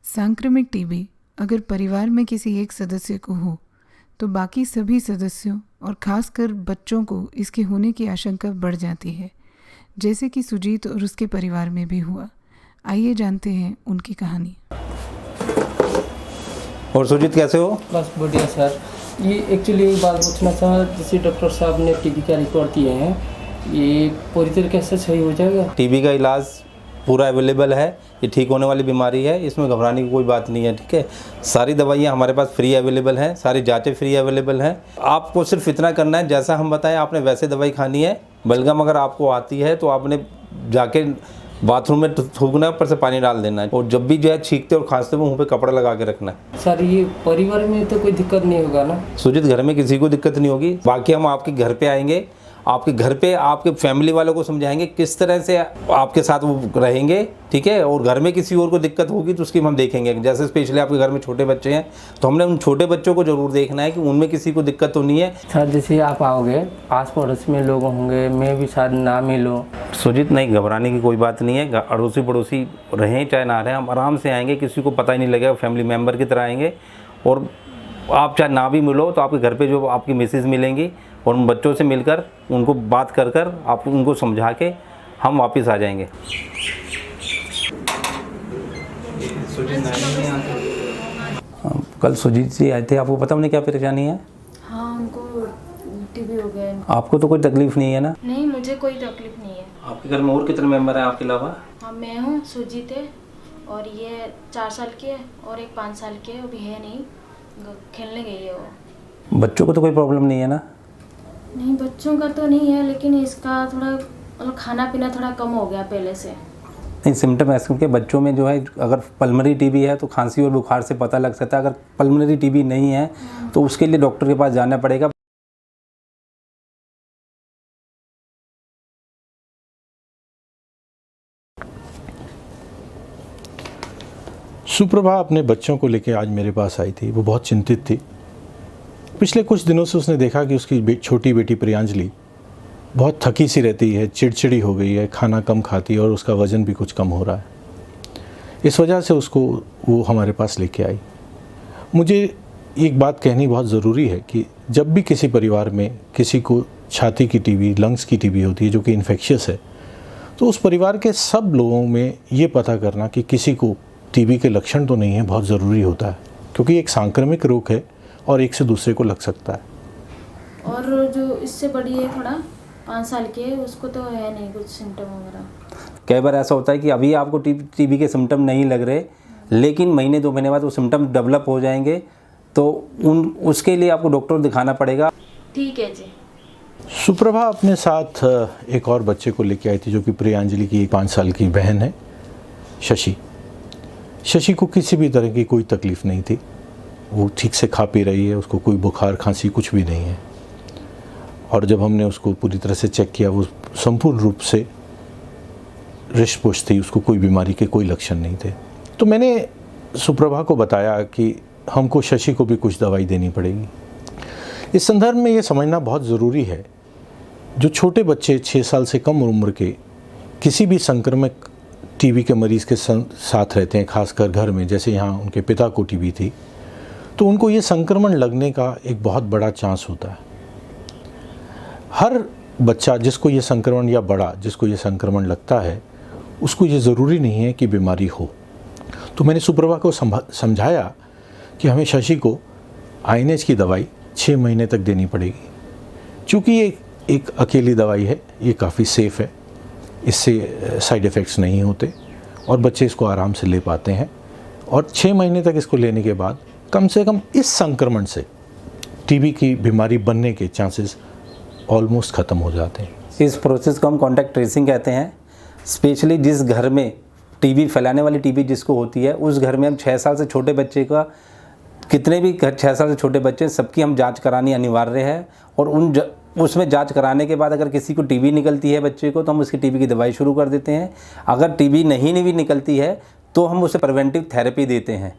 सांक्रामिक TB अगर परिवार में किसी एक सदस्य को हो तो बाकी सभी सदस्यों और खासकर बच्चों को इसके होने की आशंका बढ़ जाती है, जैसे कि सुजीत और उसके परिवार में भी हुआ। आइए जानते हैं उनकी कहानी। और सुजीत कैसे हो? बस बढ़िया सर। ये एक्चुअली एक बात पूछना था, जैसे डॉक्टर साहब ने टीबी का रिपोर्ट दिए हैं, ये पूरी तरीके से सही हो जाएगा? टीबी का इलाज पूरा अवेलेबल है, ये ठीक होने वाली बीमारी है, इसमें घबराने की कोई बात नहीं है। ठीक है, सारी दवाइयाँ हमारे पास फ्री अवेलेबल हैं, सारी जांचें फ्री अवेलेबल हैं। आपको सिर्फ इतना करना है, जैसा हम बताएं आपने वैसे दवाई खानी है। बलगम अगर आपको आती है तो आपने जाके बाथरूम में थूकना है, ऊपर से पानी डाल देना है, और जब भी जो है छींकते और खांसते हुए मुँह पे कपड़ा लगा के रखना है। सर ये परिवार में तो कोई दिक्कत नहीं होगा ना? सुजीत घर में किसी को दिक्कत नहीं होगी। बाकी हम आपके घर पे आएंगे, आपके घर पे आपके फैमिली वालों को समझाएंगे किस तरह से आपके साथ वो रहेंगे। ठीक है, और घर में किसी और को दिक्कत होगी तो उसकी हम देखेंगे। जैसे स्पेशली आपके घर में छोटे बच्चे हैं तो हमने उन छोटे बच्चों को ज़रूर देखना है कि उनमें किसी को दिक्कत तो नहीं है। सर जैसे आप आओगे, आस पड़ोस में लोग होंगे, मैं भी शायद ना मिलूँ। सुजीत नहीं, घबराने की कोई बात नहीं है। अड़ोसी पड़ोसी रहें चाहे ना रहें, हम आराम से आएंगे, किसी को पता ही नहीं लगेगा, फैमिली मेम्बर की तरह आएंगे। और आप चाहे ना भी मिलो तो आपके घर पे जो आपकी मिसेज मिलेंगी और उन बच्चों से मिलकर उनको बात कर कर आप उनको समझा के हम वापस आ जाएंगे। कल सुजीत जी आए थे, आपको पता उन्हें क्या परेशानी है? हाँ, उनको टीबी हो गया है। आपको तो कोई तकलीफ नहीं है ना? नहीं, मुझे कोई तकलीफ नहीं है। आपके घर में और कितने मेंबर हैं आपके अलावा? हाँ, मैं हूँ, सुजीत है, और ये 4 साल की है और एक 5 साल की है, अभी है नहीं, खेलने गई है वो। बच्चों को तो कोई प्रॉब्लम नहीं है ना? नहीं, बच्चों का तो नहीं है, लेकिन इसका थोड़ा मतलब खाना पीना थोड़ा कम हो गया पहले से। नहीं, सिम्टम ऐसे क्योंकि बच्चों में जो है अगर पल्मोनरी टीबी है तो खांसी और बुखार से पता लग सकता है। अगर पल्मोनरी टीबी नहीं है तो उसके लिए डॉक्टर के पास जाना पड़ेगा। सुप्रभा अपने बच्चों को लेकर आज मेरे पास आई थी। वो बहुत चिंतित थी। पिछले कुछ दिनों से उसने देखा कि उसकी छोटी बेटी प्रियांजलि बहुत थकी सी रहती है, चिड़चिड़ी हो गई है, खाना कम खाती है और उसका वज़न भी कुछ कम हो रहा है। इस वजह से उसको वो हमारे पास लेके आई। मुझे एक बात कहनी बहुत ज़रूरी है कि जब भी किसी परिवार में किसी को छाती की टीबी, लंग्स की टीबी होती है जो कि इन्फेक्शियस है, तो उस परिवार के सब लोगों में ये पता करना कि किसी को टीबी के लक्षण तो नहीं है बहुत ज़रूरी होता है, क्योंकि एक सांक्रामिक रोग है और एक से दूसरे को लग सकता है। और जो इससे बड़ी है, थोड़ा 5 साल की है, उसको तो है नहीं कुछ सिम्टम वगैरह। कई बार ऐसा होता है कि अभी आपको टीबी के सिम्टम नहीं लग रहे, लेकिन महीने 2 महीने बाद वो सिम्टम डेवलप हो जाएंगे, तो उसके लिए आपको डॉक्टर दिखाना पड़ेगा। ठीक है जी। सुप्रभा अपने साथ एक और बच्चे को लेके आई थी जो कि प्रियांजलि की 5 साल की बहन है, शशि। शशि को किसी भी तरह की कोई तकलीफ़ नहीं थी। वो ठीक से खा पी रही है, उसको कोई बुखार खांसी कुछ भी नहीं है। और जब हमने उसको पूरी तरह से चेक किया, वो संपूर्ण रूप से हृष्ट-पुष्ट थी, उसको कोई बीमारी के कोई लक्षण नहीं थे। तो मैंने सुप्रभा को बताया कि हमको शशि को भी कुछ दवाई देनी पड़ेगी। इस संदर्भ में ये समझना बहुत ज़रूरी है, जो छोटे बच्चे 6 साल से कम उम्र के किसी भी संक्रमित टीबी के मरीज़ के साथ रहते हैं, खासकर घर में, जैसे यहाँ उनके पिता को टीबी थी, तो उनको ये संक्रमण लगने का एक बहुत बड़ा चांस होता है। हर बच्चा जिसको ये संक्रमण या बड़ा जिसको ये संक्रमण लगता है, उसको ये ज़रूरी नहीं है कि बीमारी हो। तो मैंने सुप्रभा को समझाया कि हमें शशि को आईएनएच की दवाई 6 महीने तक देनी पड़ेगी। चूँकि ये एक अकेली दवाई है, ये काफ़ी सेफ़ है, इससे साइड इफ़ेक्ट्स नहीं होते और बच्चे इसको आराम से ले पाते हैं। और 6 महीने तक इसको लेने के बाद कम से कम इस संक्रमण से टीबी की बीमारी बनने के चांसेस ऑलमोस्ट ख़त्म हो जाते हैं। इस प्रोसेस को हम कॉन्टैक्ट ट्रेसिंग कहते हैं। स्पेशली जिस घर में टीबी फैलाने वाली टीबी जिसको होती है, उस घर में हम 6 साल से छोटे बच्चे का, कितने भी 6 साल से छोटे बच्चे, सबकी हम जांच करानी अनिवार्य है। और उसमें जांच कराने के बाद अगर किसी को टीबी निकलती है बच्चे को, तो हम उसकी टीबी की दवाई शुरू कर देते हैं। अगर टीबी नहीं भी निकलती है तो हम उसे प्रिवेंटिव थेरेपी देते हैं।